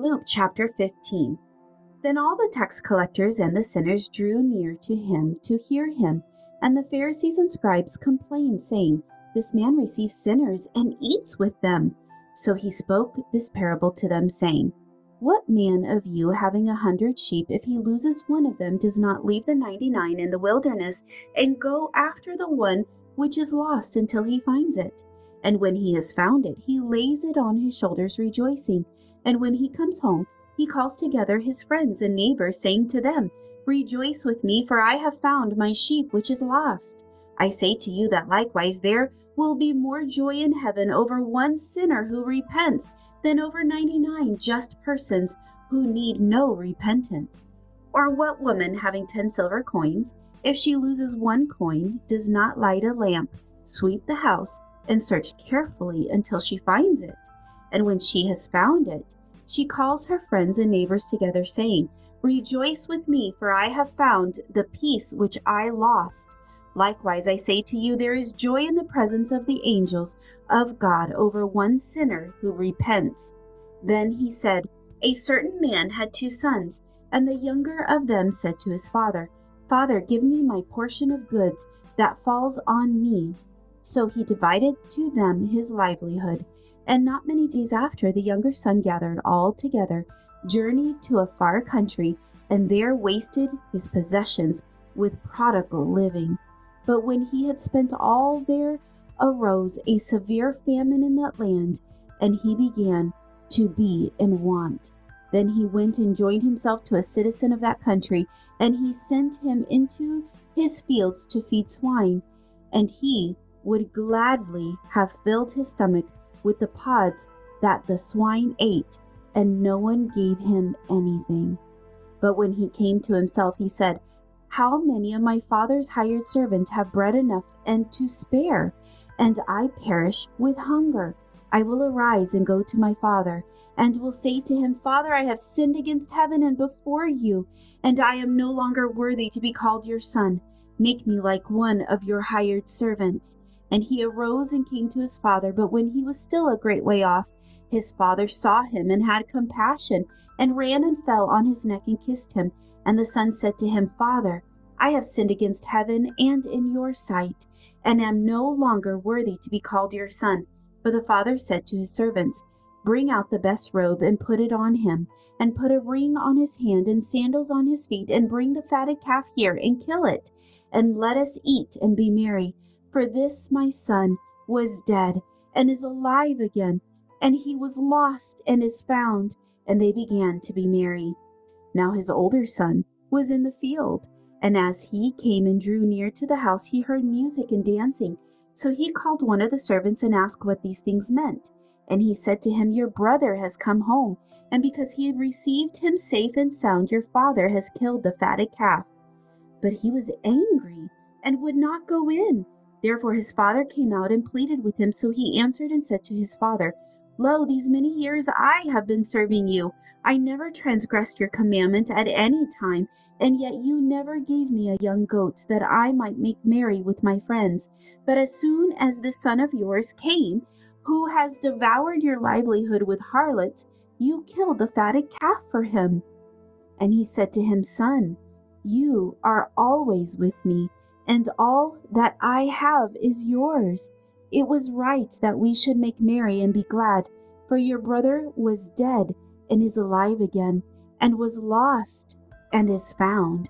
Luke chapter 15. Then all the tax collectors and the sinners drew near to him to hear him. And the Pharisees and scribes complained, saying, This man receives sinners and eats with them. So he spoke this parable to them, saying, What man of you, having 100 sheep, if he loses one of them, does not leave the 99 in the wilderness and go after the one which is lost until he finds it? And when he has found it, he lays it on his shoulders, rejoicing. And when he comes home, he calls together his friends and neighbors, saying to them, Rejoice with me, for I have found my sheep which is lost. I say to you that likewise there will be more joy in heaven over one sinner who repents than over 99 just persons who need no repentance. Or what woman, having 10 silver coins, if she loses one coin, does not light a lamp, sweep the house, and search carefully until she finds it? And when she has found it, she calls her friends and neighbors together, saying, Rejoice with me, for I have found the piece which I lost. Likewise, I say to you, there is joy in the presence of the angels of God over one sinner who repents. Then he said, A certain man had 2 sons, and the younger of them said to his father, Father, give me my portion of goods that falls on me. So he divided to them his livelihood. And not many days after, the younger son gathered all together, journeyed to a far country, and there wasted his possessions with prodigal living. But when he had spent all, there arose a severe famine in that land, and he began to be in want. Then he went and joined himself to a citizen of that country, and he sent him into his fields to feed swine. And he would gladly have filled his stomach with the pods that the swine ate, and no one gave him anything. But when he came to himself, he said, How many of my father's hired servants have bread enough and to spare, and I perish with hunger? I will arise and go to my father, and will say to him, Father, I have sinned against heaven and before you, and I am no longer worthy to be called your son. Make me like one of your hired servants. And he arose and came to his father. But when he was still a great way off, his father saw him and had compassion, and ran and fell on his neck and kissed him. And the son said to him, Father, I have sinned against heaven and in your sight, and am no longer worthy to be called your son. But the father said to his servants, Bring out the best robe and put it on him, and put a ring on his hand and sandals on his feet, and bring the fatted calf here and kill it, and let us eat and be merry. For this my son was dead and is alive again, and he was lost and is found. And they began to be merry. Now his older son was in the field, and as he came and drew near to the house, he heard music and dancing. So he called one of the servants and asked what these things meant. And he said to him, Your brother has come home, and because he had received him safe and sound, your father has killed the fatted calf. But he was angry and would not go in. Therefore his father came out and pleaded with him. So he answered and said to his father, Lo, these many years I have been serving you. I never transgressed your commandment at any time, and yet you never gave me a young goat that I might make merry with my friends. But as soon as this son of yours came, who has devoured your livelihood with harlots, you killed the fatted calf for him. And he said to him, Son, you are always with me, and all that I have is yours. It was right that we should make merry and be glad, for your brother was dead and is alive again, and was lost and is found.